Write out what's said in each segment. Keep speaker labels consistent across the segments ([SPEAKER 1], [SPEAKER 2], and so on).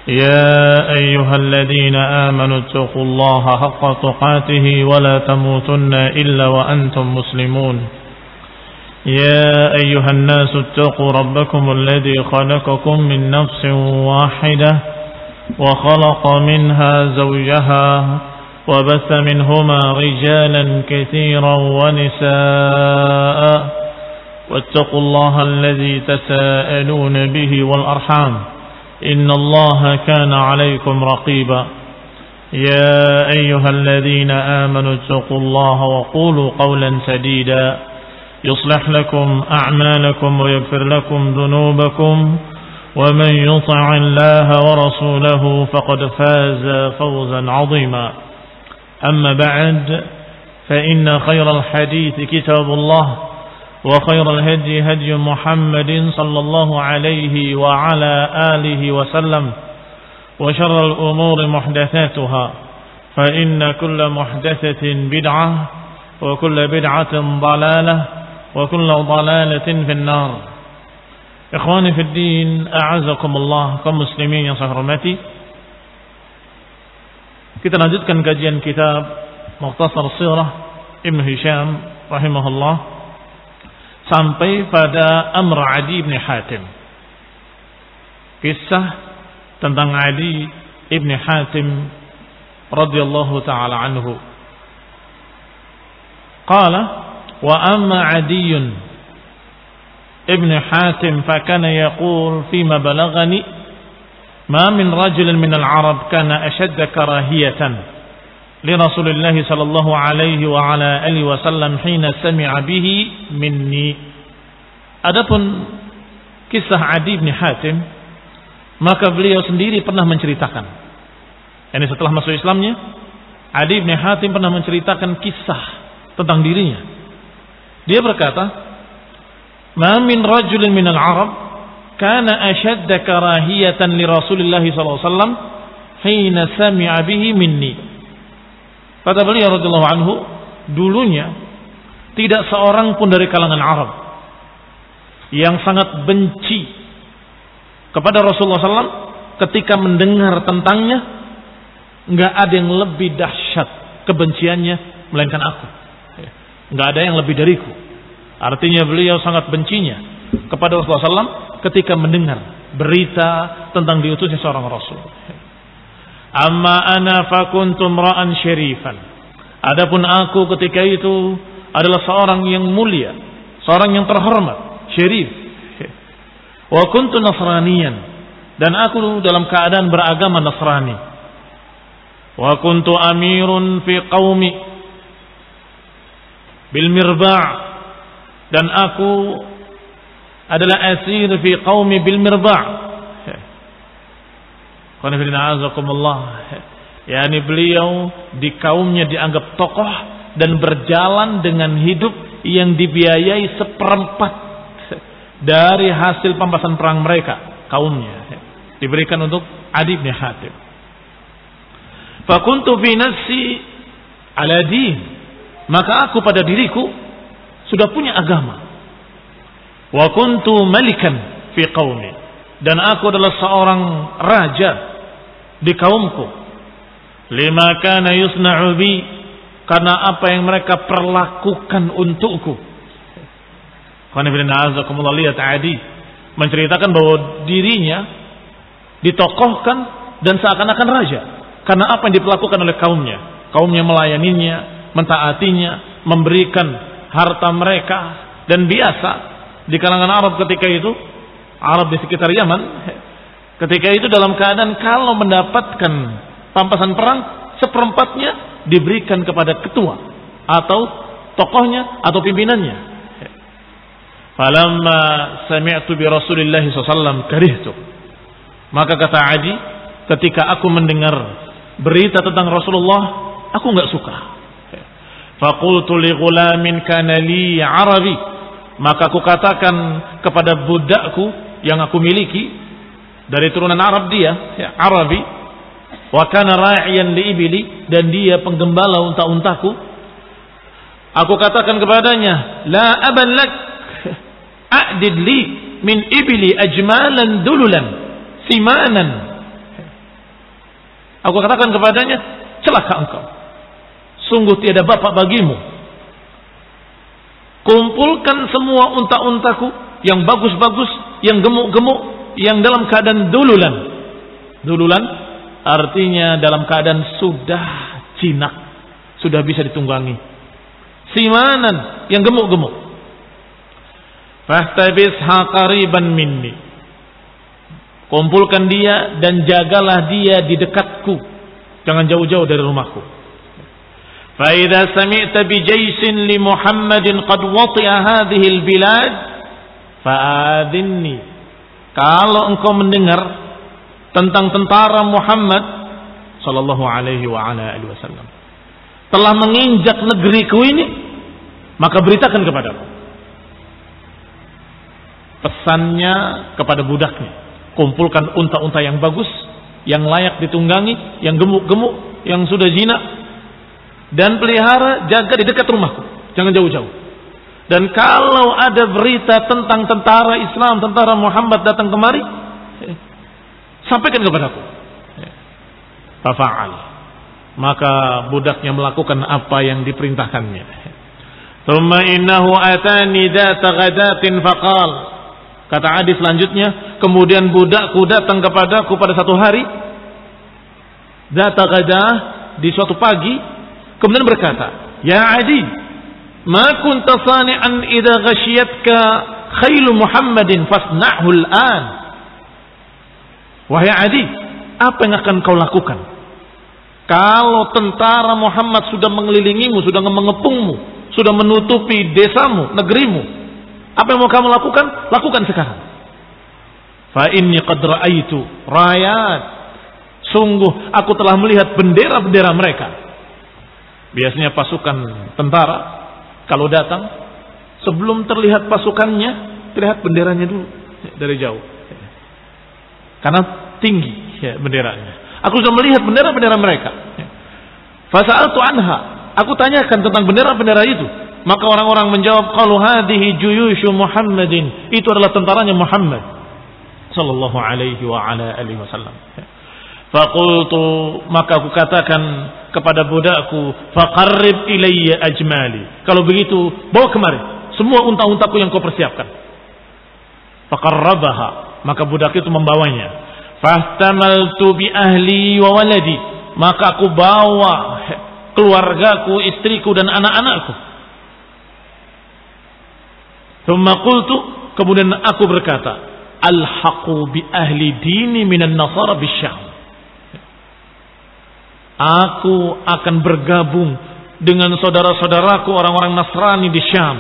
[SPEAKER 1] يا أيها الذين آمنوا اتقوا الله حق تقاته ولا تموتن إلا وأنتم مسلمون يا أيها الناس اتقوا ربكم الذي خلقكم من نفس واحدة وخلق منها زوجها وبث منهما رجالا كثيرا ونساء واتقوا الله الذي تساءلون به والأرحام إن الله كان عليكم رقيبا يا أيها الذين آمنوا اتقوا الله وقولوا قولا سديدا يصلح لكم أعمالكم ويغفر لكم ذنوبكم ومن يطع الله ورسوله فقد فاز فوزا عظيما أما بعد فإن خير الحديث كتاب الله وخير الهدي هدي محمد صلى الله عليه وعلى آله وسلم وشر الأمور محدثاتها فإن كل محدثة بدعة وكل بدعة ضلالة وكل ضلالة في النار. Ikhwani fi din, a'azakumullah, kaum muslimin yang saya hormati. Kita lanjutkan kajian kitab Mukhtasar Sirah Ibn Hisham rahimahullah sampai pada Amr Adi bin Hatim. Kisah tentang Adi bin Hatim radhiyallahu ta'ala anhu. Qala wa amma Adi ibn Hatim fakana yaqul fima balagani ma min rajulin min al-Arab kana ashadda karahiyatan لرسول الله صلى الله عليه وعلى آله وسلم حين سمع به مني. Adapun kisah Adi bin Hatim, maka beliau sendiri pernah menceritakan. Yani setelah masuk Islamnya, Adi bin Hatim pernah menceritakan kisah tentang dirinya. Dia berkata, "Ma min rajulin min al-Arab kana ashadda karahiyatan li Rasulillah sallallahu alaihi wasallam hina sami'a bihi minni." Kata beliau radhiyallahu anhu, dulunya tidak seorang pun dari kalangan Arab yang sangat benci kepada Rasulullah SAW ketika mendengar tentangnya. Nggak ada yang lebih dahsyat kebenciannya melainkan aku. Nggak ada yang lebih dariku. Artinya beliau sangat bencinya kepada Rasulullah SAW ketika mendengar berita tentang diutusnya seorang Rasul. Amma ana fakuntum ra'an syarifan. Adapun aku ketika itu adalah seorang yang mulia, seorang yang terhormat, syarif. Wa kuntu nasraniyan, dan aku dalam keadaan beragama Nasrani. Wa kuntu amirun fi qaumi bil mirba', dan aku adalah asir fi qaumi bil mirba'. Yani beliau di kaumnya dianggap tokoh dan berjalan dengan hidup yang dibiayai seperempat dari hasil pampasan perang mereka, kaumnya diberikan untuk Adi bin Hatim. Fakuntu fi nafsi ala din, maka aku pada diriku sudah punya agama. Wa kuntu malikan fi qaumi, dan aku adalah seorang raja di kaumku. Lima kana yusna'u bi, karena apa yang mereka perlakukan untukku. Lihat Adi menceritakan bahwa dirinya ditokohkan dan seakan-akan raja karena apa yang diperlakukan oleh kaumnya. Kaumnya melayaninya, mentaatinya, memberikan harta mereka. Dan biasa di kalangan Arab ketika itu, Arab di sekitar Yaman, ketika itu dalam keadaan kalau mendapatkan pampasan perang, seperempatnya diberikan kepada ketua atau tokohnya atau pimpinannya. Falamma sami'tu bi Rasulillah SAW karihtu, maka kata Adi, ketika aku mendengar berita tentang Rasulullah, aku enggak suka. Faqultu li ghulamin kana li Arabi, maka aku katakan kepada budakku yang aku miliki dari turunan Arab, dia Arabi, wa kana ra'iyan li ibli, dan dia penggembala unta-untaku. Aku katakan kepadanya, la aban lak, a'did li min ibli ajmalan dululan simanan. Aku katakan kepadanya, celaka engkau. Sungguh tiada bapak bagimu. Kumpulkan semua unta-untaku yang bagus-bagus, yang gemuk-gemuk, yang dalam keadaan dululan. Dululan artinya dalam keadaan sudah jinak, sudah bisa ditunggangi. Simanan yang gemuk-gemuk. Fahtabisha qariban minni. Kumpulkan dia dan jagalah dia di dekatku. Jangan jauh-jauh dari rumahku. Fa idza sami'ta bi jaysin li Muhammadin qad wati'a hadhihi al-bilad fa'adhinni. Kalau engkau mendengar tentang tentara Muhammad sallallahu alaihi wa ala alihi wasallam telah menginjak negeriku ini, maka beritakan kepadaku. Pesannya kepada budaknya, kumpulkan unta-unta yang bagus, yang layak ditunggangi, yang gemuk-gemuk, yang sudah jinak, dan pelihara, jaga di dekat rumahku, jangan jauh-jauh. Dan kalau ada berita tentang tentara Islam, tentara Muhammad datang kemari, sampaikan kepadaku. Fafa'al. Maka budaknya melakukan apa yang diperintahkannya. Thumma innahu atani data ghadatin faqal. Kata Adi selanjutnya, kemudian budakku datang kepadaku pada satu hari, data ghadah, di suatu pagi, kemudian berkata, ya Adi, ma kunta sani'an idza ghasyiyatka khailu Muhammadin fasna'hu al-an. Wahai Adi, apa yang akan kau lakukan kalau tentara Muhammad sudah mengelilingimu, sudah mengepungmu, sudah menutupi desamu, negerimu? Apa yang mau kamu lakukan? Lakukan sekarang. Fa inni qad ra'aitu rayat. Sungguh aku telah melihat bendera-bendera mereka. Biasanya pasukan tentara kalau datang, sebelum terlihat pasukannya, terlihat benderanya dulu dari jauh. Karena tinggi ya, benderanya. Aku sudah melihat bendera-bendera mereka. Fasa'altu anha. Aku tanyakan tentang bendera-bendera itu. Maka orang-orang menjawab, qalu hadhihi juyushu Muhammadin. Itu adalah tentaranya Muhammad sallallahu alaihi wa ala alihi wasallam. Faqultu, maka aku katakan kepada budakku, faqarrib ilayya ajmali. Kalau begitu, bawa kemari semua unta-untaku yang kau persiapkan. Faqarrabaha, maka budak itu membawanya. Fahtamaltu bi ahli wa waladi, maka aku bawa keluargaku, istriku dan anak-anakku. Thumma qultu, kemudian aku berkata, alhaqu bi ahli dini minan nasara bisyam. Aku akan bergabung dengan saudara-saudaraku orang-orang Nasrani di Syam.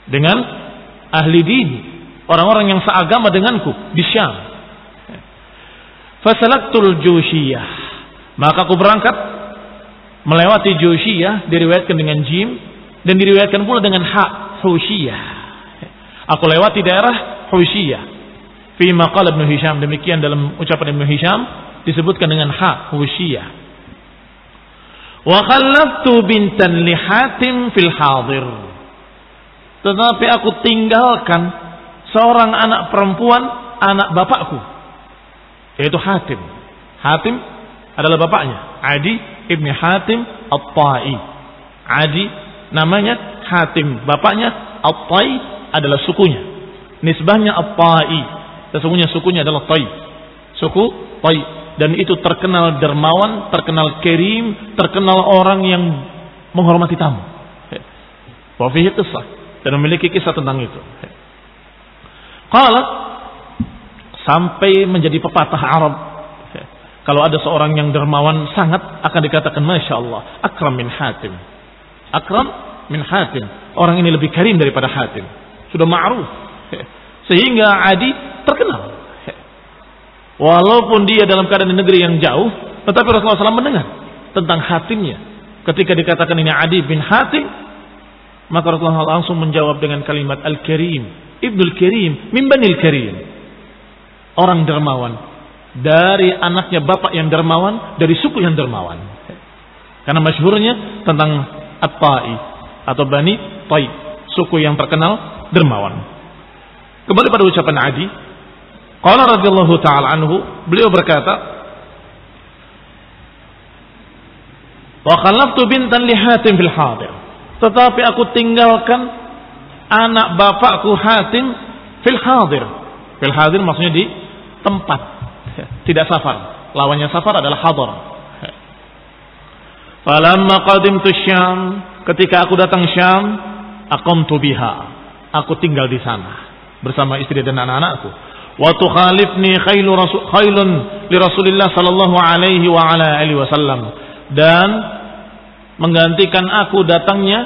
[SPEAKER 1] Dengan ahli dini, orang-orang yang seagama denganku di Syam. Fasalaktul Jushiyah, maka aku berangkat melewati Jushiyah, diriwayatkan dengan jim dan diriwayatkan pula dengan ha, Hushiyah. Aku lewati daerah Hushiyah. Fi maqal Ibnu Hisham, demikian dalam ucapan Ibnu Hisham disebutkan dengan ha, Hushiyah. Wa khallaftu bintan li Hatim fil hadir. Tetapi aku tinggalkan seorang anak perempuan, anak bapakku, yaitu Hatim. Hatim adalah bapaknya, Adi ibn Hatim At-Tai. Adi namanya, Hatim bapaknya, At-Tai adalah sukunya. Nisbahnya At-Tai, sesungguhnya sukunya adalah Tai. Suku Tai, dan itu terkenal dermawan, terkenal karim, terkenal orang yang menghormati tamu. Wa fihi qissah, dan memiliki kisah tentang itu. Qala, sampai menjadi pepatah Arab. Kalau ada seorang yang dermawan sangat, akan dikatakan Masya Allah, akram min Hatim. Akram min Hatim. Orang ini lebih karim daripada Hatim. Sudah ma'ruf. Sehingga Adi terkenal. Walaupun dia dalam keadaan di negeri yang jauh, tetapi Rasulullah SAW mendengar tentang Hatimnya. Ketika dikatakan ini Adi bin Hatim, maka Rasulullah langsung menjawab dengan kalimat Al-Karim, Ibnul Karim, min Banil Karim. Orang dermawan, dari anaknya bapak yang dermawan, dari suku yang dermawan. Karena masyhurnya tentang At-Tai atau Bani Tai, suku yang terkenal dermawan. Kembali pada ucapan Adi, qala radhiyallahu ta'ala anhu, beliau berkata, Wa khalaftu bintan li Hatim fil hadir. Tetapi aku tinggalkan anak bapakku Hatim fil hadir. Fil hadir maksudnya di tempat, tidak safar. Lawannya safar adalah hadar. Falamma qadimtu Syam, ketika aku datang Syam, aqamtu biha. Aku tinggal di sana bersama istri dan anak-anakku. Wa tukhalifni khailun li Rasulillah sallallahu alaihi wa ala alihi wasallam, dan menggantikan aku datangnya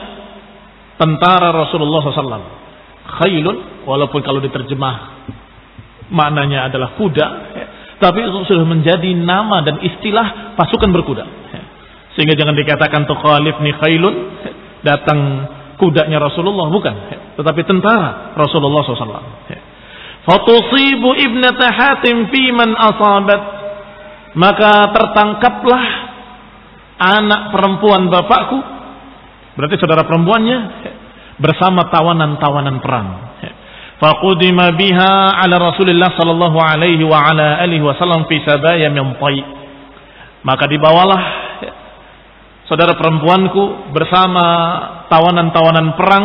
[SPEAKER 1] tentara Rasulullah SAW. Khailun, walaupun kalau diterjemah maknanya adalah kuda, tapi itu sudah menjadi nama dan istilah pasukan berkuda. Sehingga jangan dikatakan tukhalifni khailun, datang kudanya Rasulullah, bukan, tetapi tentara Rasulullah SAW. Fatusibu ibnata Hatim fi man asabat, maka tertangkaplah anak perempuan bapakku, berarti saudara perempuannya, bersama tawanan-tawanan perang. Faqudima biha ala Rasulillah sallallahu alaihi wa ala alihi wasallam fi sabaya min Thai. Maka dibawalah saudara perempuanku bersama tawanan-tawanan perang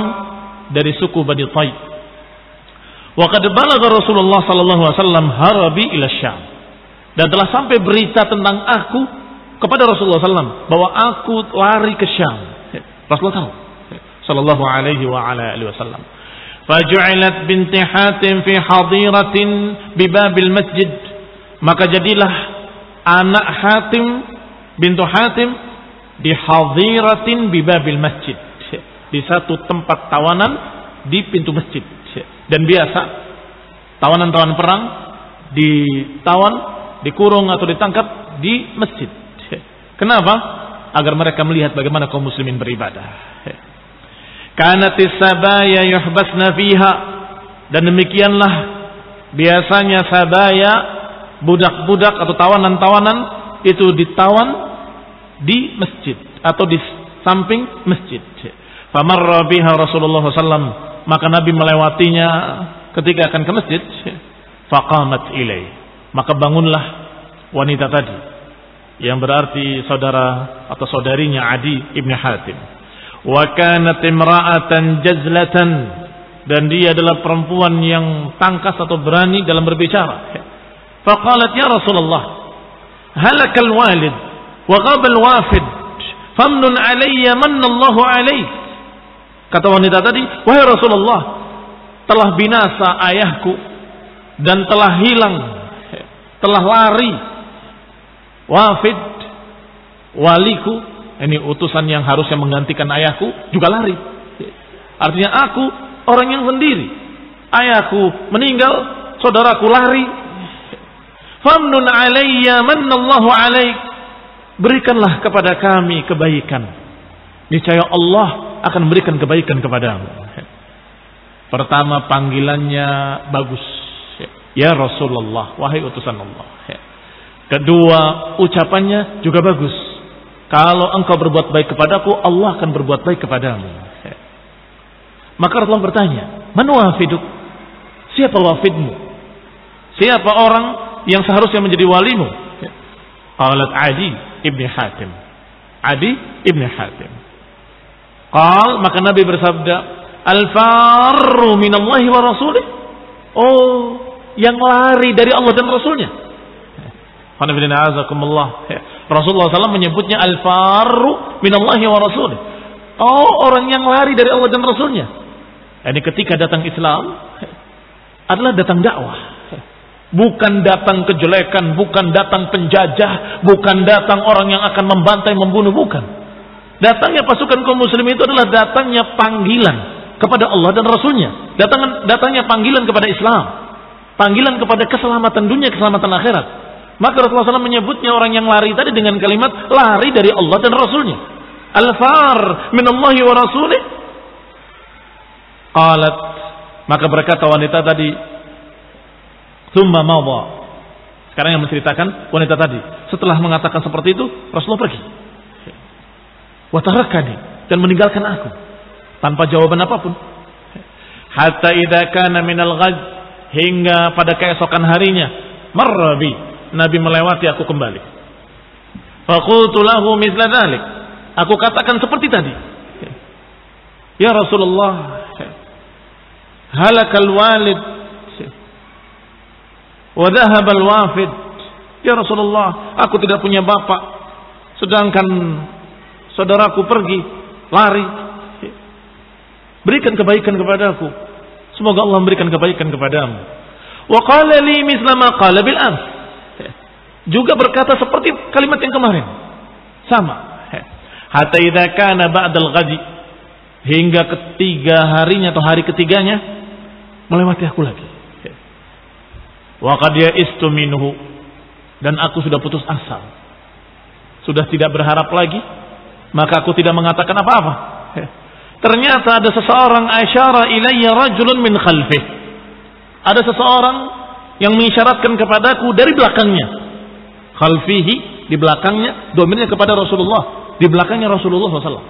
[SPEAKER 1] dari suku Bani Thai. Wa qad balagha Rasulullah sallallahu alaihi wasallam harabi ila Syam. Dan telah sampai berita tentang aku kepada Rasulullah SAW bahwa aku lari ke Syam. Rasulullah tahu sallallahu alaihi wa ala alihi wasallam. Faju'ilat binti Hatim fi hadiratin bi babil masjid. Maka jadilah anak Hatim bintu Hatim di hadiratin bi babil masjid, di satu tempat tawanan di pintu masjid. Dan biasa tawanan-tawanan perang ditawan, dikurung atau ditangkap di masjid. Kenapa? Agar mereka melihat bagaimana kaum muslimin beribadah. Kanatis sabaya yuhbasna fiha, dan demikianlah biasanya sabaya, budak-budak atau tawanan-tawanan itu ditawan di masjid atau di samping masjid. Famarra biha Rasulullah SAW, maka Nabi melewatinya ketika akan ke masjid. Faqamat ilai, maka bangunlah wanita tadi, yang berarti saudara atau saudarinya Adi ibn Hatim. Wa kanat imra'atan jazlatan, dan dia adalah perempuan yang tangkas atau berani dalam berbicara. Faqalat ya Rasulullah, halakal walid wa ghabal wafid famnun alayya manallahu alayk. Kata wanita tadi, wahai Rasulullah, telah binasa ayahku dan telah hilang, telah lari wafid, waliku, ini utusan yang harusnya menggantikan ayahku, juga lari. Artinya aku orang yang sendiri, ayahku meninggal, saudaraku lari. Famnun alayya manallahu alaik, berikanlah kepada kami kebaikan, niscaya Allah akan memberikan kebaikan kepadamu. Pertama panggilannya bagus, ya Rasulullah, wahai utusan Allah. Kedua, ucapannya juga bagus. Kalau engkau berbuat baik kepadaku, Allah akan berbuat baik kepadamu. Maka Rasulullah bertanya, man wafiduk? Siapa wafidmu? Siapa orang yang seharusnya menjadi walimu? Qalat Adi ibn Hatim. Adi ibn Hatim. Qal, maka Nabi bersabda, al-farru minallahi wa rasulih. Oh, yang lari dari Allah dan Rasulnya. Rasulullah SAW menyebutnya al-farru minallahi wa rasulih. Oh, orang yang lari dari Allah dan Rasulnya. Ini ketika datang Islam adalah datang dakwah, bukan datang kejelekan, bukan datang penjajah, bukan datang orang yang akan membantai, membunuh, bukan. Datangnya pasukan kaum muslim itu adalah datangnya panggilan kepada Allah dan Rasulnya, datangnya panggilan kepada Islam, panggilan kepada keselamatan dunia, keselamatan akhirat. Maka Rasulullah SAW menyebutnya orang yang lari tadi dengan kalimat lari dari Allah dan Rasulnya. Al-far minallahi wa rasulih. Qalat, maka berkata wanita tadi, thumma madha. Sekarang yang menceritakan wanita tadi, setelah mengatakan seperti itu, Rasulullah pergi. Wa tarakani, dan meninggalkan aku tanpa jawaban apapun. Hatta idza kana minal ghad, hingga pada keesokan harinya, marra bi, Nabi melewati aku kembali. Faqultu lahu mithla dzalik, Aku katakan seperti tadi. Ya Rasulullah, halakal walid wa dhahabal wafid. Ya Rasulullah, aku tidak punya bapak, sedangkan saudaraku pergi, lari. Berikan kebaikan kepadaku. Semoga Allah memberikan kebaikan kepadamu. Wa qala li misla ma qala bil ams. Juga berkata seperti kalimat yang kemarin. Sama. Hatta idza kana ba'dal ghadi, hingga ketiga harinya atau hari ketiganya melewati aku lagi. Wa qad ya'istu minhu, dan aku sudah putus asa. Sudah tidak berharap lagi, maka aku tidak mengatakan apa-apa. Ternyata ada seseorang asyara ilayya rajulun min khalfih. Ada seseorang yang mengisyaratkan kepadaku dari belakangnya. Khalfihi, di belakangnya, domirnya kepada Rasulullah. Di belakangnya Rasulullah SAW.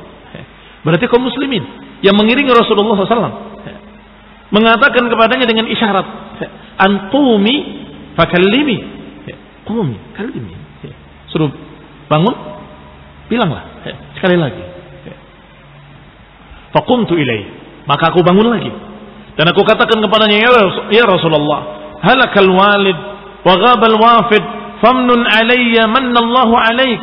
[SPEAKER 1] Berarti kaum muslimin yang mengiringi Rasulullah SAW mengatakan kepadanya dengan isyarat, Antumi fakallimi. Qumi, kallimi. Suruh bangun, bilanglah sekali lagi. Faqumtu ilaihi, maka aku bangun lagi dan aku katakan kepadanya, ya Rasulullah, halakal walid wa ghabal wafid famnun alayya manallahu alaik.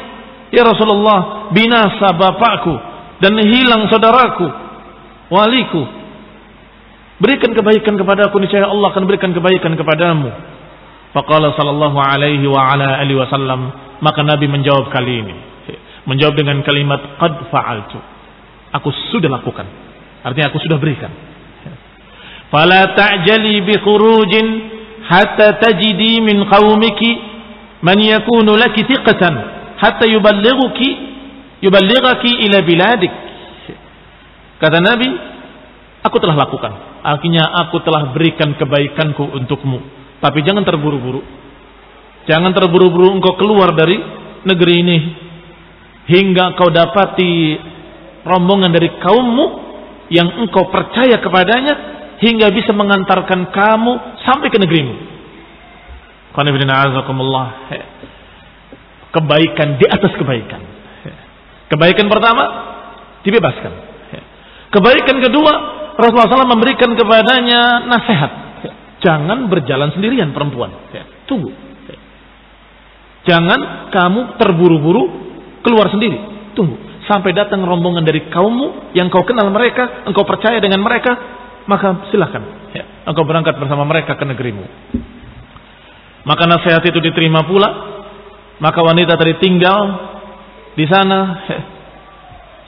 [SPEAKER 1] Ya Rasulullah, binasa bapakku dan hilang saudaraku, waliku. Berikan kebaikan kepadaku, niscaya Allah akan berikan kebaikan kepadamu. Faqala sallallahu alaihi wa ala alihi wasallam, maka Nabi menjawab kali ini. Menjawab dengan kalimat qad fa'altu. Aku sudah lakukan. Artinya aku sudah berikan. Fala ta'jali bi khurujin hatta tajidi min qaumiki man yakunu laki thiqatan hatta yuballighaki ila biladik. Kata Nabi, aku telah lakukan. Akhirnya aku telah berikan kebaikanku untukmu. Tapi jangan terburu-buru. Jangan terburu-buru engkau keluar dari negeri ini hingga kau dapati rombongan dari kaummu yang engkau percaya kepadanya hingga bisa mengantarkan kamu sampai ke negerimu. Kebaikan di atas kebaikan. Kebaikan pertama dibebaskan. Kebaikan kedua, Rasulullah SAW memberikan kepadanya nasihat. Jangan berjalan sendirian perempuan. Tunggu. Jangan kamu terburu-buru keluar sendiri. Tunggu sampai datang rombongan dari kaummu yang kau kenal mereka, engkau percaya dengan mereka, maka silakan engkau berangkat bersama mereka ke negerimu. Maka nasihat itu diterima pula. Maka wanita tadi tinggal di sana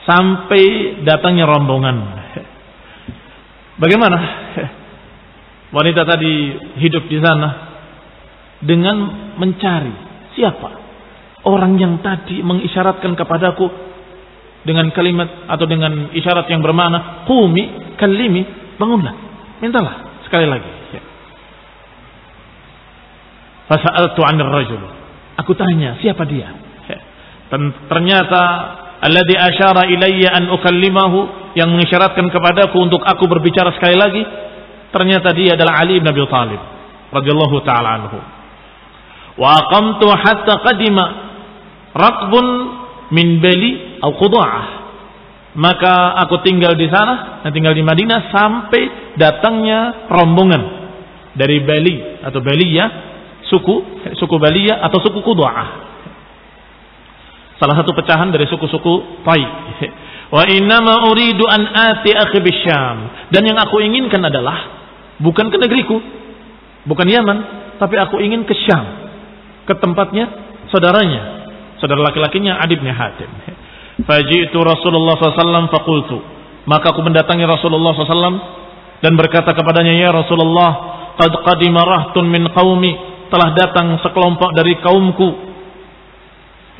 [SPEAKER 1] sampai datangnya rombongan. Bagaimana wanita tadi hidup di sana dengan mencari siapa orang yang tadi mengisyaratkan kepadaku dengan kalimat atau dengan isyarat yang bermakna qumi kallimi, bangunlah, mintalah sekali lagi. Fasa'altu 'anil rajul, aku tanya siapa dia. Ternyata alladzi asyara ilayya an ukallimahu, yang mengisyaratkan kepadaku untuk aku berbicara sekali lagi, ternyata dia adalah Ali bin Abi Thalib radhiyallahu taala anhu. Wa aqamtu hatta qadima raqbun min Bali atau Qudha'ah, maka aku tinggal di sana, tinggal di Madinah sampai datangnya rombongan dari Bali atau Baliyah, suku Baliyah atau suku Qudha'ah, salah satu pecahan dari suku-suku Taif. Wa innama uridu an ati akhi bisyam, dan yang aku inginkan adalah bukan ke negeriku, bukan Yaman, tapi aku ingin ke Syam, ke tempatnya saudaranya, saudara laki-lakinya Adi bin Hatim. Faji'tu Rasulullah SAW faqultu, maka aku mendatangi Rasulullah SAW dan berkata kepadanya, ya Rasulullah, qad qadima rahtun min qaumi, telah datang sekelompok dari kaumku,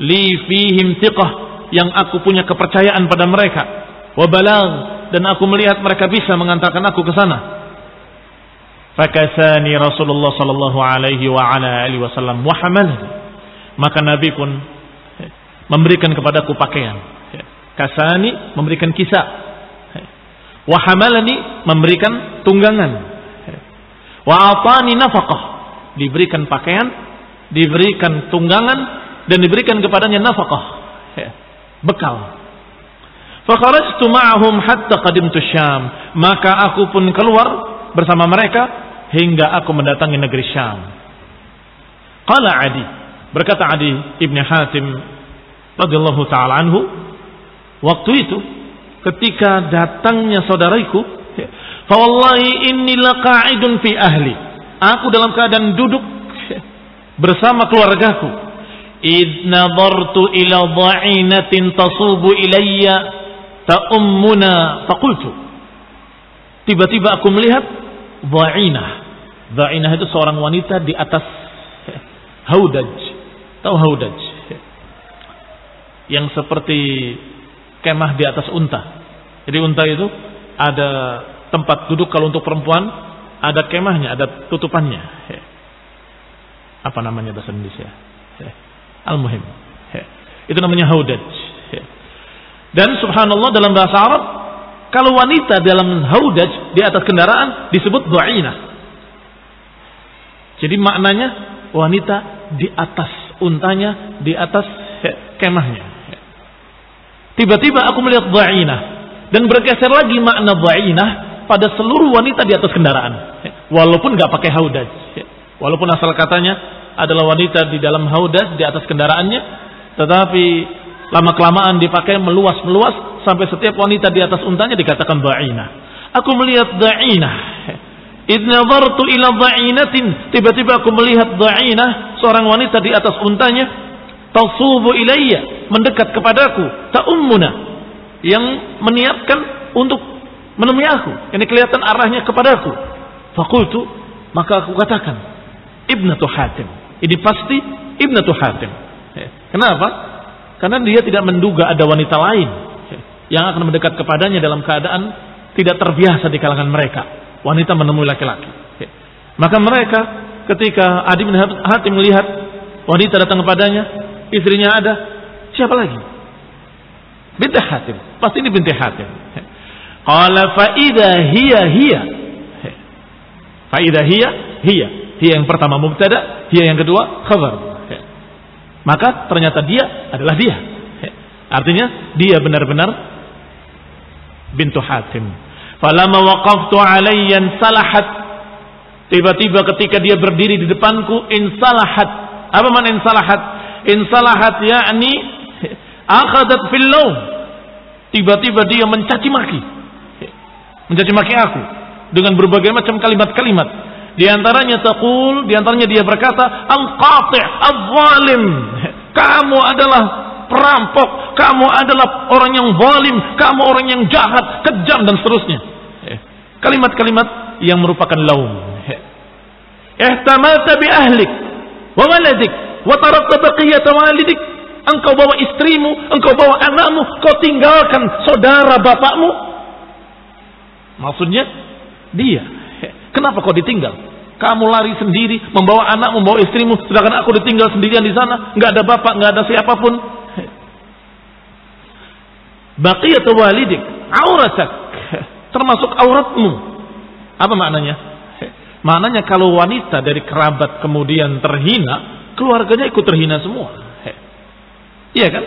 [SPEAKER 1] li fihim thiqah, yang aku punya kepercayaan pada mereka, wa balagh, dan aku melihat mereka bisa mengantarkan aku ke sana. Fakasani Rasulullah sallallahu alaihi wa ala alihi wasallam wa hamalani, maka Nabi pun memberikan kepadaku pakaian. Kasani, memberikan kisah. Wa hamalani, memberikan tunggangan. Wa atani nafaqah, diberikan pakaian, diberikan tunggangan, dan diberikan kepadanya nafaqah, bekal Fakharajtu ma'ahum hatta qadimtu Syam. Maka aku pun keluar bersama mereka hingga aku mendatangi negeri Syam. Qala Adi, berkata Adi ibn Hatim radhiyallahu taala anhu, waktu itu ketika datangnya saudariku, fa wallahi inni laqa'idun fi ahli. Aku dalam keadaan duduk bersama keluargaku. Id nadartu ila dha'inatin tasubu ilayya ta'ummuna faqultu. Tiba-tiba aku melihat dha'inah. Dha'inah itu seorang wanita di atas haudaj. Tahu haudaj? Yang seperti kemah di atas unta. Jadi unta itu ada tempat duduk kalau untuk perempuan, ada kemahnya, ada tutupannya. Apa namanya bahasa Indonesia? Al-muhim. Itu namanya haudaj. Dan subhanallah dalam bahasa Arab, kalau wanita dalam haudaj di atas kendaraan disebut dha'inah. Jadi maknanya wanita di atas untanya, di atas kemahnya. Tiba-tiba aku melihat dha'inah dan bergeser lagi makna dha'inah pada seluruh wanita di atas kendaraan. Walaupun nggak pakai haudaj. Walaupun asal katanya adalah wanita di dalam haudaj di atas kendaraannya, tetapi lama-kelamaan dipakai meluas-meluas sampai setiap wanita di atas untanya dikatakan dha'inah. Aku melihat dha'inah. Idh nadartu ila dha'inatin, tiba-tiba aku melihat dha'inah, seorang wanita di atas untanya, tasubu ilayya, mendekat kepadaku, ta'ummuna, yang meniatkan untuk menemui aku. Ini kelihatan arahnya kepadaku. Faqultu, maka aku katakan, Ibnatu Hatim. Ini pasti Ibnatu Hatim. Kenapa? Karena dia tidak menduga ada wanita lain yang akan mendekat kepadanya dalam keadaan tidak terbiasa di kalangan mereka. Wanita menemui laki-laki. Maka mereka ketika Adi bin Hatim melihat wanita datang kepadanya, istrinya ada, siapa lagi? Binti Hatim. Pasti ini binti Hatim. Qala fa idza hiya. Fa idza hiya. Hiya yang pertama mubtada, hiya yang kedua khabar. Maka ternyata dia adalah dia. Artinya dia benar-benar bintu Hatim. Falamma waqaftu alayya salahat. Tiba-tiba ketika dia berdiri di depanku, insalahat. Apa makna insalahat? Insalahat yakni akhadat fil laum. Tiba-tiba dia mencaci maki. Mencaci maki aku dengan berbagai macam kalimat-kalimat. Di antaranya taqul, di antaranya dia berkata, al-qati' al-zalim. Kamu adalah perampok, kamu adalah orang yang zalim, kamu orang yang jahat, kejam dan seterusnya. Kalimat-kalimat yang merupakan laum. Ihtamalta bi ahlik wa waladik wa tarakta baqiyata walidik. Engkau bawa istrimu, engkau bawa anakmu, kau tinggalkan saudara bapakmu. Maksudnya dia. Kenapa kau ditinggal? Kamu lari sendiri, membawa anakmu, membawa istrimu, sedangkan aku ditinggal sendirian di sana, nggak ada bapak, nggak ada siapapun. Baqiyatu walidik, auratak, termasuk auratmu. Apa maknanya? Maknanya kalau wanita dari kerabat kemudian terhina, keluarganya ikut terhina semua. Iya kan?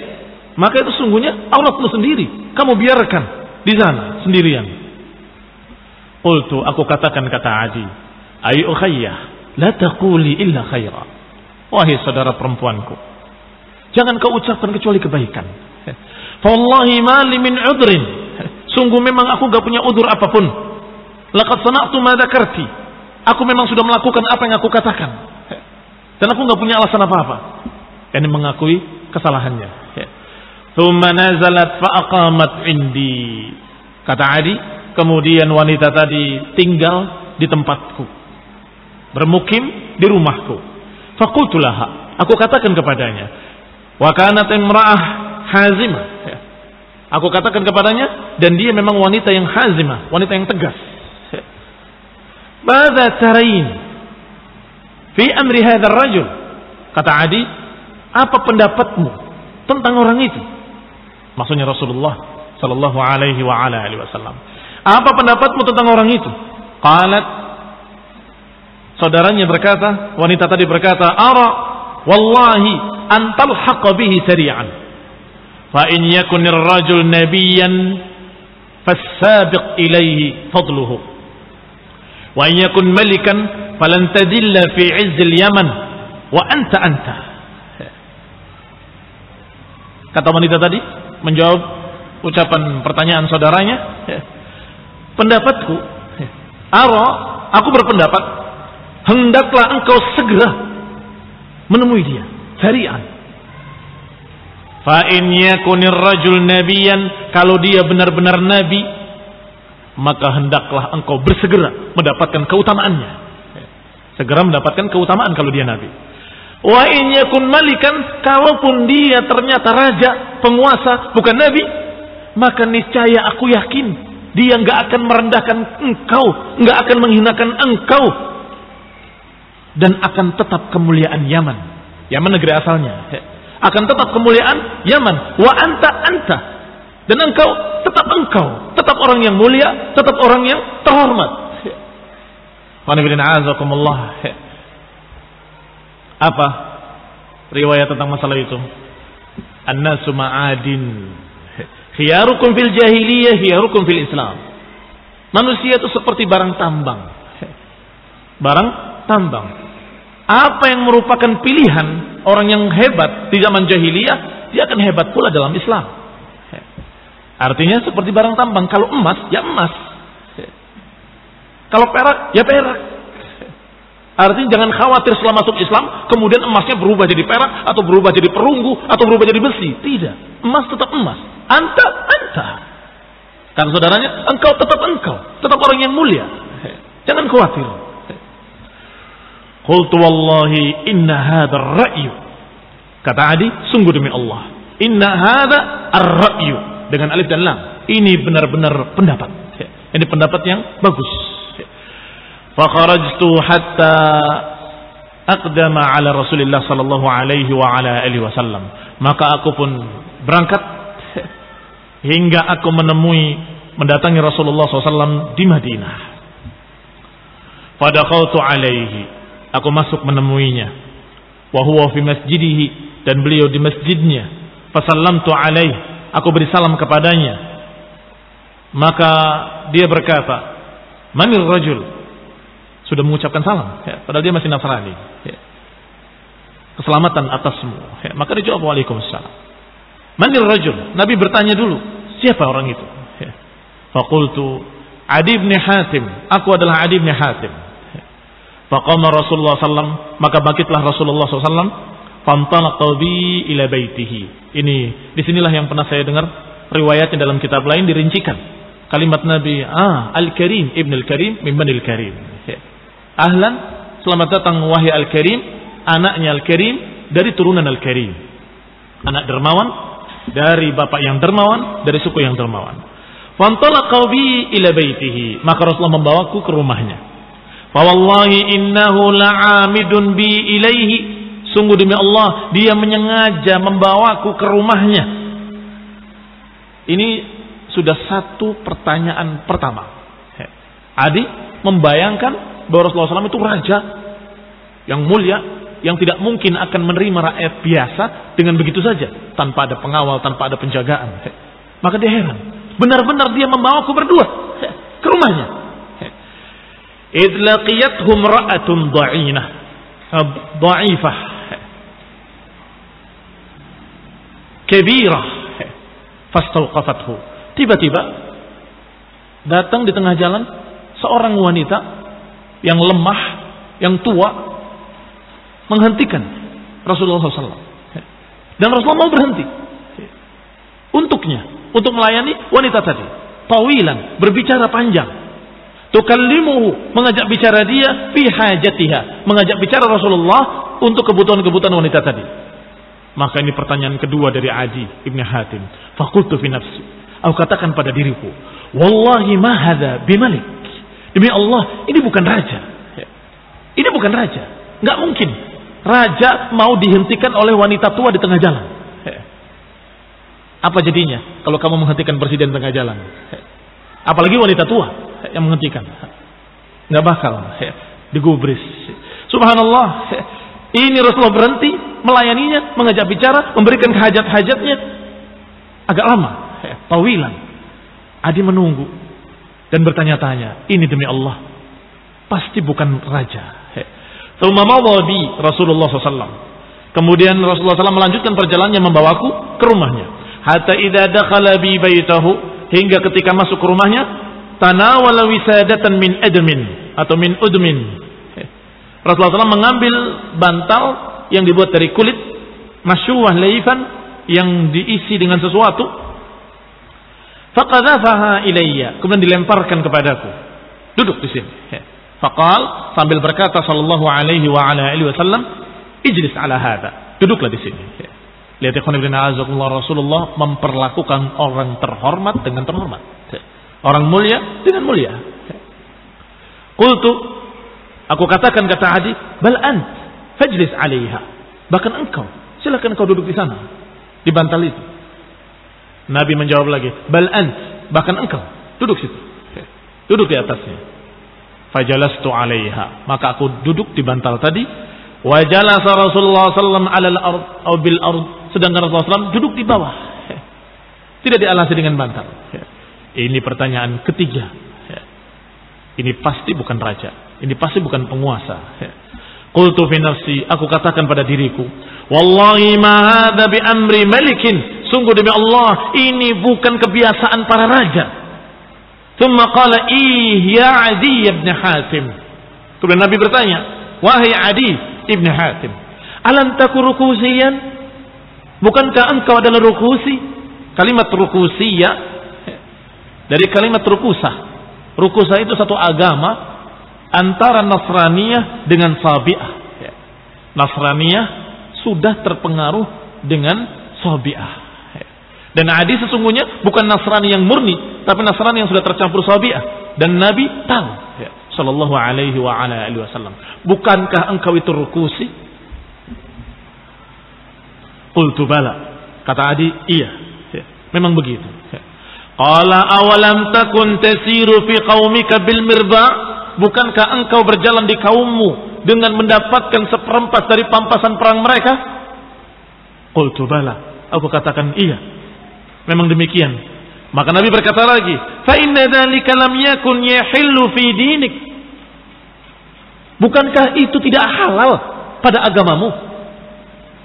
[SPEAKER 1] Maka itu sungguhnya auratmu sendiri. Kamu biarkan di sana sendirian. Qultu, aku katakan kata Adi, ay ukhayyah, la taquli illa khaira. Wahai saudara perempuanku, jangan kau ucapkan kecuali kebaikan. Wallahi ma li min udrin. Sungguh memang aku gak punya udur apapun. Laqad sana'tu ma dzakarti. Aku memang sudah melakukan apa yang aku katakan. Dan aku gak punya alasan apa-apa. Yani mengakui kesalahannya. Thumma nazalat fa aqamat indi. Kata Adi, kemudian wanita tadi tinggal di tempatku, bermukim di rumahku. Faqultu laha, aku katakan kepadanya, wa kanat imra'ah hazimah. Aku katakan kepadanya, dan dia memang wanita yang hazimah, wanita yang tegas. Madza tarain fi amri hadzal rajul? Kata Adi, apa pendapatmu tentang orang itu? Maksudnya Rasulullah sallallahu alaihi wa ala alihi wasallam. Apa pendapatmu tentang orang itu? Qalat, saudaranya berkata, wanita tadi berkata, ara wallahi an talhaq bihi sari'an. Fa in yakunir rajul nabiyyan fasabiq ilaihi fadluhu. Wa in yakun malikan falan tadilla fi 'izzil yaman wa anta. Kata wanita tadi menjawab ucapan pertanyaan saudaranya, pendapatku, aku berpendapat hendaklah engkau segera menemui dia, sari'an. Fa in yakunir rajul nabiyyan, kalau dia benar-benar nabi, maka hendaklah engkau bersegera mendapatkan keutamaannya. Segera mendapatkan keutamaan kalau dia nabi. Wa in yakun malikan, kalaupun dia ternyata raja, penguasa, bukan nabi, maka niscaya aku yakin dia enggak akan merendahkan engkau, enggak akan menghinakan engkau, dan akan tetap kemuliaan Yaman. Yaman negeri asalnya. Akan tetap kemuliaan Yaman. Wa anta. Dan engkau, tetap orang yang mulia, tetap orang yang terhormat. Apa riwayat tentang masalah itu? An-nasu ma'adin. Khiyarukum fil jahiliyah, khiyarukum fil Islam. Manusia itu seperti barang tambang. Barang tambang. Apa yang merupakan pilihan orang yang hebat di zaman jahiliyah, dia akan hebat pula dalam Islam. Artinya seperti barang tambang. Kalau emas, ya emas. Kalau perak, ya perak. Artinya jangan khawatir setelah masuk Islam, kemudian emasnya berubah jadi perak, atau berubah jadi perunggu, atau berubah jadi besi. Tidak. Emas tetap emas. Anta. Karena saudaranya, engkau, tetap orang yang mulia. Jangan khawatir. Qultu wallahi inna hadha ar-ra'yu. Kata Adi, sungguh demi Allah, inna hadha ar-ra'yu, dengan alif dan lam. Ini benar-benar pendapat. Ini pendapat yang bagus. Fa kharajtu hatta aqdama ala Rasulillah sallallahu alaihi wa ala alihi wasallam. Maka aku pun berangkat hingga aku mendatangi Rasulullah SAW di Madinah. Fadakhaltu alaihi, aku masuk menemuinya. Wa huwa fi masjidihi, dan beliau di masjidnya. Fasallamtu alaihi, aku beri salam kepadanya. Maka dia berkata, manir rajul? Sudah mengucapkan salam, padahal dia masih Nasrani. Keselamatan atasmu. Maka dia jawab, waalaikumsalam. Manir rajul? Nabi bertanya dulu, siapa orang itu? Faqultu Adi bin Hatim, aku adalah Adi bin Hatim. Faqama Rasulullah SAW, maka bangkitlah Rasulullah SAW. Fantalaqa bi ila baitihi. Disinilah yang pernah saya dengar riwayatnya dalam kitab lain dirincikan. Kalimat Nabi, Al-Karim, Ibn Al-Karim, Mimman Al-Karim. Ahlan, selamat datang wahai Al-Karim, anaknya Al-Karim, dari turunan Al-Karim. Anak dermawan, dari bapak yang dermawan, dari suku yang dermawan. Fantalaqa bi ila baitihi, maka Rasulullah membawaku ke rumahnya. Fa wallahi innahu la'amidun bi ilaihi, sungguh demi Allah, dia menyengaja membawaku ke rumahnya. Ini sudah satu pertanyaan pertama. Adi membayangkan bahwa Rasulullah SAW itu raja yang mulia, yang tidak mungkin akan menerima rakyat biasa dengan begitu saja, tanpa ada pengawal, tanpa ada penjagaan. Maka dia heran, benar-benar dia membawaku berdua ke rumahnya. Idh laqiyatuhum ra'atun dha'ifah kabirah fastawqafathu. Tiba-tiba datang di tengah jalan seorang wanita yang lemah, yang tua, menghentikan Rasulullah SAW. Dan Rasulullah mau berhenti untuknya, untuk melayani wanita tadi. Tawilan, berbicara panjang. Tukallimuhu, mengajak bicara dia, fi hajatiha, mengajak bicara Rasulullah untuk kebutuhan-kebutuhan wanita tadi. Maka ini pertanyaan kedua dari Adi Ibn Hatim. Faqultu fi nafsi, aku katakan pada diriku, wallahi ma hadza bimalik. Demi Allah, ini bukan raja. Ini bukan raja. Nggak mungkin raja mau dihentikan oleh wanita tua di tengah jalan. Apa jadinya kalau kamu menghentikan presiden di tengah jalan? Apalagi wanita tua yang menghentikan. Nggak bakal digubris. Subhanallah. Ini Rasulullah berhenti melayaninya, mengajak bicara, memberikan hajat-hajatnya. agak lama, tawilan. Adi menunggu dan bertanya-tanya, ini demi Allah, pasti bukan raja. Tsumma madha bi Rasulullah SAW. Kemudian Rasulullah SAW melanjutkan perjalanannya membawaku ke rumahnya. Hatta idza dakhala bi baitahu, hingga ketika masuk ke rumahnya, tanawala wisadatan min admin atau min udmin. Rasulullah SAW mengambil bantal yang dibuat dari kulit, masyuwah laifan, yang diisi dengan sesuatu. Faqadhafaha ilayya, kemudian dilemparkan kepadaku. Duduk di sini. Faqal, sambil berkata sallallahu alaihi wa ala alihi wasallam, ijlis ala hada, duduklah di sini. Lihat ikhwan ibn a'azakumullah, Rasulullah memperlakukan orang terhormat dengan terhormat, orang mulia dengan mulia. Qultu, aku katakan, kata Adi, bal ant fajlis 'alaiha, bahkan engkau, silakan engkau duduk di sana, di bantal itu. Nabi menjawab lagi, bal ant, bahkan engkau duduk situ, duduk di atasnya. Fajalastu 'alaiha, maka aku duduk di bantal tadi. Wa jalasa Rasulullah sallallahu alaihi wasallam atau bil ard, sedangkan Rasulullah SAW duduk di bawah, tidak dialasi dengan bantal. Ini pertanyaan ketiga. Ini pasti bukan raja, ini pasti bukan penguasa. Qultu fi nafsi, aku katakan pada diriku, wallahi ma hadza bi amri malikin, sungguh demi Allah ini bukan kebiasaan para raja. Thumma qala ya Adi ibn Hatim. Kemudian Nabi bertanya, wahai Adi ibn Hatim, alam taku rukusiyan, bukankah engkau adalah rukusi? Kalimat rukusiyah dari kalimat rukusah. Rukusah itu satu agama antara Nasraniyah dengan Sabi'ah. Nasraniyah sudah terpengaruh dengan Sabi'ah. Dan Adi sesungguhnya bukan Nasrani yang murni, tapi Nasrani yang sudah tercampur Sabi'ah. Dan Nabi tahu, sallallahu alaihi wa ala alihi wasallam, bukankah engkau itu rukusi? Qultu bala, kata Adi, iya, memang begitu. Qala awalam takun tasiru fi qaumika bil mirba, bukankah engkau berjalan di kaummu dengan mendapatkan seperempat dari pampasan perang mereka? Qultu bala, aku katakan iya, memang demikian. Maka Nabi berkata lagi, fa inna dzalika lam yakun yahillu fi dinik, bukankah itu tidak halal pada agamamu?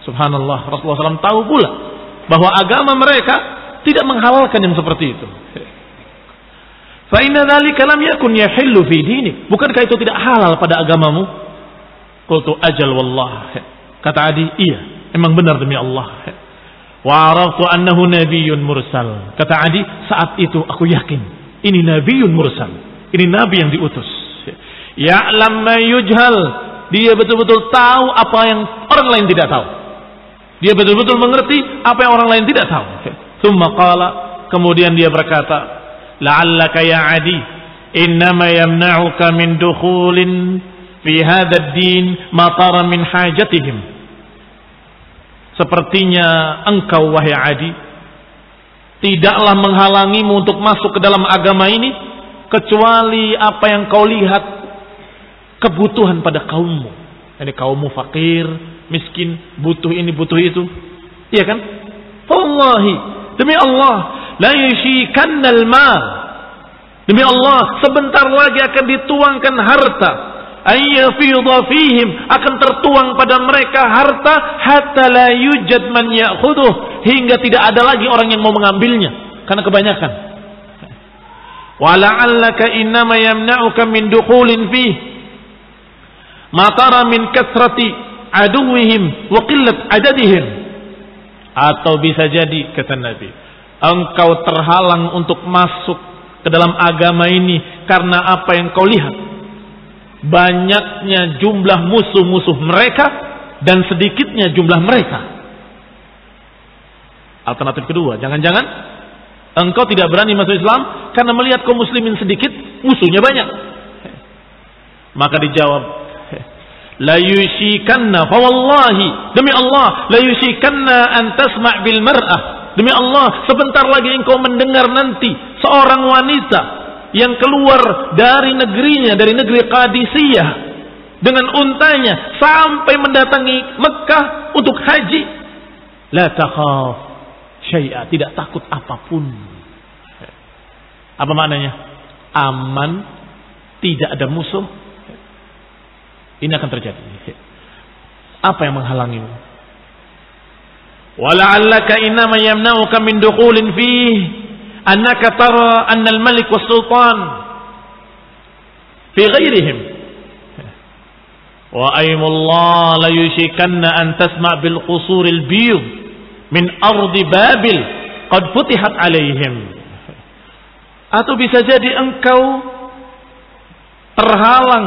[SPEAKER 1] Subhanallah, Rasulullah SAW tahu pula bahwa agama mereka tidak menghalalkan yang seperti itu. Fa inna dzalika lam yakun yahillu fi dinik, bukankah itu tidak halal pada agamamu? Qultu ajal wallah, kata Adi, iya, memang benar demi Allah. Wa araftu annahu nabiyyun mursal, kata Adi, saat itu aku yakin ini nabiyyun mursal, ini nabi yang diutus. Ya'lam ma yujhal, dia betul-betul tahu apa yang orang lain tidak tahu. Dia betul-betul mengerti apa yang orang lain tidak tahu. Tsumma qala, kemudian dia berkata, la'allaka ya Adi, innama yamna'uka min dukhulin fi hadha ad-din ma tara min hajatihim. Sepertinya engkau wahai Adi tidaklah menghalangimu untuk masuk ke dalam agama ini kecuali apa yang kau lihat kebutuhan pada kaummu. Ini kaummu fakir, miskin, butuh ini, butuh itu. Iya kan? Wallahi, demi Allah, la yushikannal mal. Demi Allah, sebentar lagi akan dituangkan harta. Ayyafidha fihim, akan tertuang pada mereka harta hatta la yujad man ya'khudhuh, hingga tidak ada lagi orang yang mau mengambilnya karena kebanyakan. Wa la'allaka innama yamna'uka min dukhulin fih ma tara min kathrati aduwwihim wa qillat adadihim. Atau bisa jadi, kata Nabi, engkau terhalang untuk masuk ke dalam agama ini karena apa yang kau lihat, banyaknya jumlah musuh-musuh mereka dan sedikitnya jumlah mereka. Alternatif kedua, jangan-jangan engkau tidak berani masuk Islam karena melihat kaum muslimin sedikit, musuhnya banyak. Maka dijawab, la yushikanna, fa wallahi, demi Allah, la yushikanna an tasma' bil mar'ah, demi Allah, sebentar lagi engkau mendengar nanti seorang wanita yang keluar dari negerinya, dari negeri Qadisiyah dengan untanya sampai mendatangi Mekah untuk haji. La takhaf, syai'a, tidak takut apapun. Apa maknanya? Aman, tidak ada musuh. Ini akan terjadi. Apa yang menghalangimu? Wala'allaka innama yamna'uka min dukhulin fihi annaka tara anna al-malik was-sultan fi ghairihim. Wa aymullah la yushikanna an tasma' bil qusur al-biyud min ardi Babil qad futihat alaihim. Atau bisa jadi engkau terhalang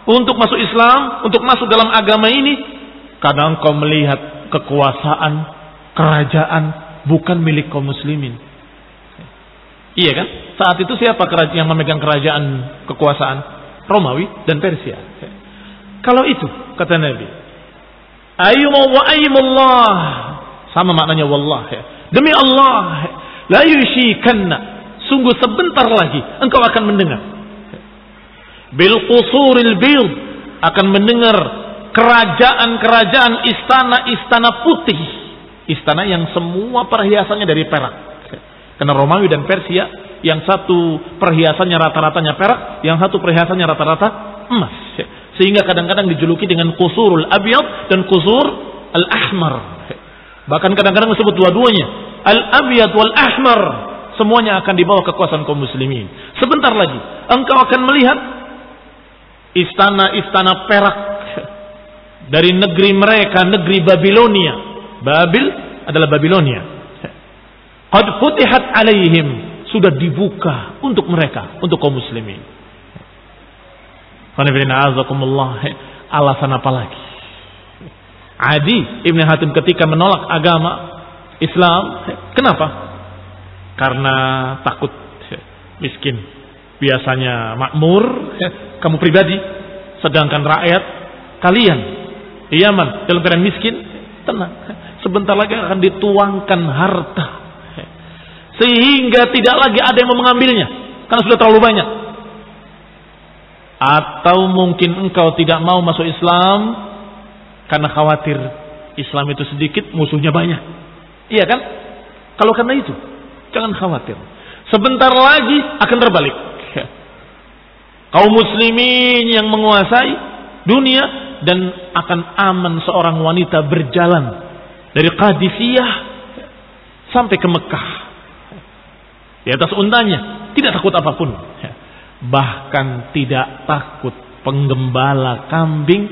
[SPEAKER 1] untuk masuk Islam, untuk masuk dalam agama ini karena engkau melihat kekuasaan kerajaan bukan milik kaum muslimin. Iya kan? Saat itu siapa yang memegang kerajaan kekuasaan? Romawi dan Persia. Kalau itu kata Nabi, ayyuma wa ayyumullah, sama maknanya wallah, demi Allah, la yushikanna, sungguh sebentar lagi engkau akan mendengar bil qusuril bid, akan mendengar kerajaan-kerajaan, istana-istana putih, istana yang semua perhiasannya dari perak. Karena Romawi dan Persia, yang satu perhiasannya rata-ratanya perak, yang satu perhiasannya rata-rata emas. Sehingga kadang-kadang dijuluki dengan qusurul abyad dan qusur al-ahmar. Bahkan kadang-kadang disebut dua-duanya, al-abyad wal ahmar. Semuanya akan dibawa kekuasaan kaum muslimin. Sebentar lagi engkau akan melihat istana-istana perak dari negeri mereka, negeri Babilonia. Babil adalah Babilonia. Qad futihat alaihim, sudah dibuka untuk mereka, untuk kaum muslimin. Alasan apa lagi? Adi Ibn Hatim ketika menolak agama Islam, kenapa? Karena takut miskin. Biasanya makmur, kamu pribadi, sedangkan rakyat kalian di Yaman dalam keadaan miskin, tenang. Sebentar lagi akan dituangkan harta, sehingga tidak lagi ada yang mau mengambilnya karena sudah terlalu banyak. Atau mungkin engkau tidak mau masuk Islam karena khawatir Islam itu sedikit, musuhnya banyak. Iya kan? Kalau karena itu, jangan khawatir. Sebentar lagi akan terbalik. Kaum muslimin yang menguasai dunia, dan akan aman seorang wanita berjalan dari Qadisiyah sampai ke Mekah di atas untanya, tidak takut apapun. Bahkan tidak takut penggembala kambing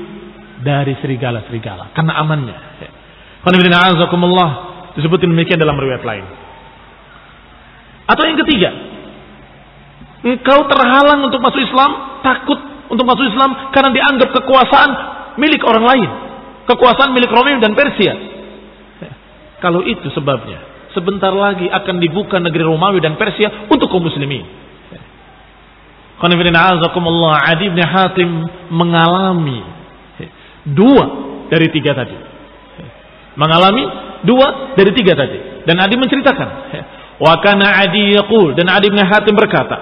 [SPEAKER 1] dari serigala-serigala karena amannya. Disebutkan demikian dalam riwayat lain. Atau yang ketiga, engkau terhalang untuk masuk Islam, takut untuk masuk Islam karena dianggap kekuasaan milik orang lain, kekuasaan milik Romawi dan Persia. Kalau itu sebabnya, sebentar lagi akan dibuka negeri Romawi dan Persia untuk kaum muslimin. Adi bin Hatim mengalami dua dari tiga tadi. Dan Adi menceritakan, wa kana Adi yaqul, dan Adi bin Hatim berkata,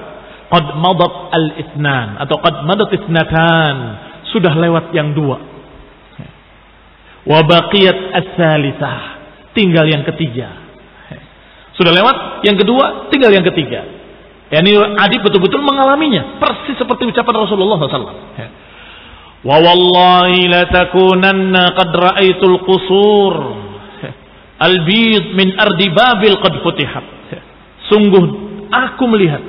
[SPEAKER 1] qad madat al-ithnan, atau qad madat ithnatan, sudah lewat yang dua. Wa baqiyat as-salisah, tinggal yang ketiga. Sudah lewat yang kedua, tinggal yang ketiga. Yani Adi betul-betul mengalaminya, persis seperti ucapan Rasulullah SAW. Wa wallahi la takunanna qad ra'aitul qusur al-bid min ardi Babil qad futihat. Sungguh aku melihat,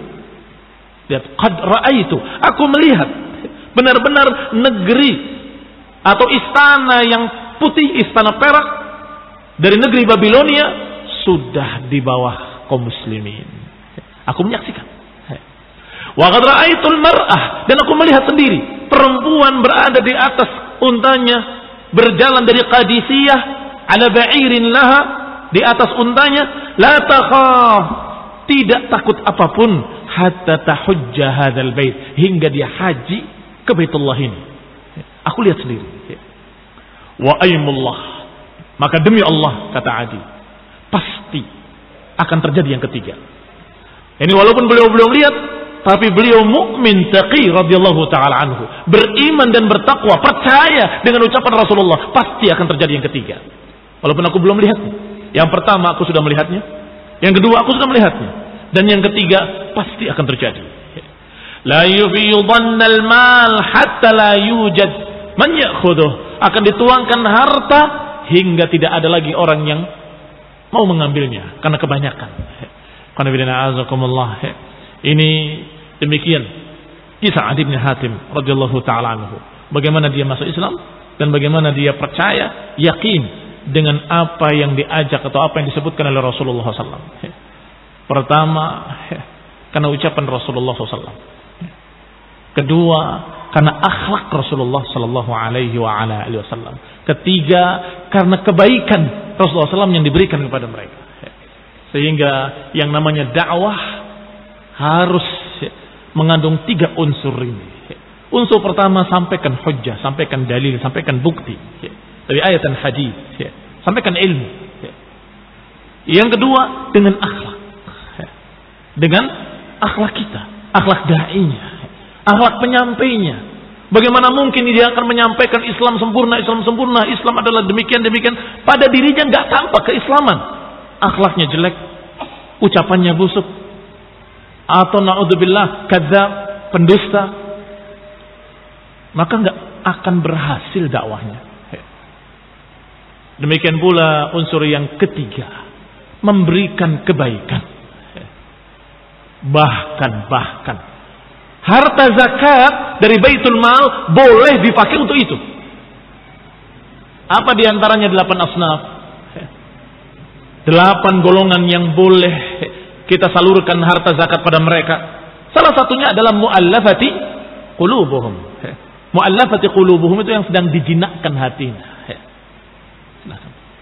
[SPEAKER 1] lihat, qad ra'aitu, aku melihat benar-benar negeri atau istana yang putih, istana perak dari negeri Babilonia sudah di bawah kaum muslimin. Aku menyaksikan. Wa qad ra'aitul mar'ah, dan aku melihat sendiri perempuan berada di atas untanya, berjalan dari Qadisiyah ala ba'irin laha, di atas untanya, la takhaf, tidak takut apapun, hatta tahujja hadzal bait, hingga dia haji ke Baitullah ini. Aku lihat sendiri. Wa aymullah, maka demi Allah, kata Adi, pasti akan terjadi yang ketiga. Ini walaupun beliau belum lihat, tapi beliau mukmin taqi radhiyallahu taala anhu, beriman dan bertakwa, percaya dengan ucapan Rasulullah, pasti akan terjadi yang ketiga. Walaupun aku belum lihat, Yang pertama aku sudah melihatnya, yang kedua aku sudah melihatnya, dan yang ketiga pasti akan terjadi. La yufidannal mal hatta la yujad man ya'khudhuh. Akan dituangkan harta hingga tidak ada lagi orang yang mau mengambilnya karena kebanyakan. Ini demikian kisah Adi bin Hatim radhiyallahu taala anhu. Bagaimana dia masuk Islam dan bagaimana dia percaya, yakin dengan apa yang diajak atau apa yang disebutkan oleh Rasulullah SAW. Pertama, karena ucapan Rasulullah SAW. Kedua, karena akhlak Rasulullah Sallallahu Alaihi Wasallam. Ketiga, karena kebaikan Rasulullah SAW yang diberikan kepada mereka. Sehingga yang namanya dakwah harus mengandung 3 unsur ini. Unsur pertama, sampaikan hujjah, sampaikan dalil, sampaikan bukti dari ayat dan hadis, sampaikan ilmu. Yang kedua, dengan akhlak, dengan akhlak kita, akhlak da'inya, akhlak penyampainya. Bagaimana mungkin dia akan menyampaikan Islam sempurna, Islam adalah demikian. Pada dirinya nggak tampak keislaman. Akhlaknya jelek, ucapannya busuk, atau na'udzubillah kadzab, pendusta, maka nggak akan berhasil dakwahnya. Demikian pula unsur yang ketiga, memberikan kebaikan. Bahkan harta zakat dari Baitul Mal boleh dipakai untuk itu. Apa diantaranya 8 asnaf? 8 golongan yang boleh kita salurkan harta zakat pada mereka. Salah satunya adalah mu'allafati qulubuhum. Mu'allafati qulubuhum itu yang sedang dijinakkan hatinya.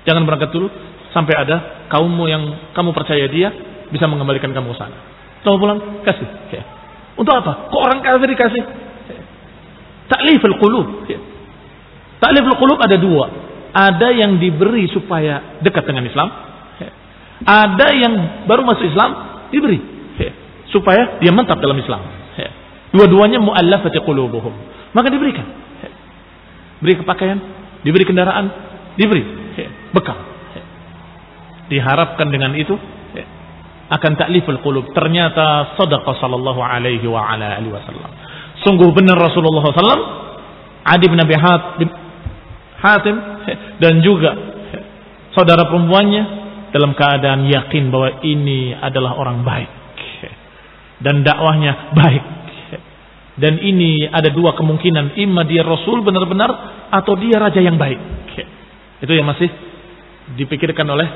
[SPEAKER 1] Jangan berangkat dulu sampai ada kaummu yang kamu percaya dia bisa mengembalikan kamu ke sana. Setelah pulang kasih. Untuk apa? Kok orang kafir dikasih? Ta'liful qulub. Ta'liful qulub ada 2. Ada yang diberi supaya dekat dengan Islam. Ada yang baru masuk Islam diberi supaya dia mantap dalam Islam. Dua-duanya mu'allafati qulubuhum. Maka diberikan. Beri pakaian, diberi kendaraan, diberi bekal. Diharapkan dengan itu akan ta'liful qulub. Ternyata sadaqah sallallahu alaihi wasallam. Sungguh benar Rasulullah SAW, Adi bin Abi Hatim dan juga saudara perempuannya dalam keadaan yakin bahwa ini adalah orang baik dan dakwahnya baik. Dan ini ada 2 kemungkinan, imma dia Rasul benar-benar atau dia raja yang baik. Itu yang masih dipikirkan oleh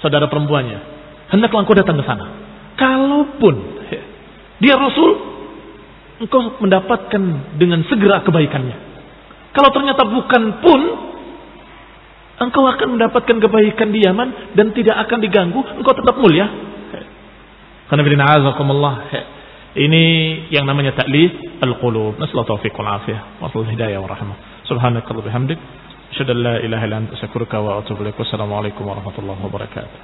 [SPEAKER 1] saudara perempuannya. Hendaklah engkau datang ke sana. Kalaupun dia Rasul, engkau mendapatkan dengan segera kebaikannya. Kalau ternyata bukan pun, engkau akan mendapatkan kebaikan di Yaman dan tidak akan diganggu, engkau tetap mulia. Ini yang namanya ta'lif al-qulub. Nasallahu taufiq wal afiyah wa hidayah wa rahmah. Subhanakallahumma bihamdik, asyhadu an la ilaha illa anta astaghfiruka wa atubu ilaik. Wassalamu alaikum warahmatullahi wabarakatuh.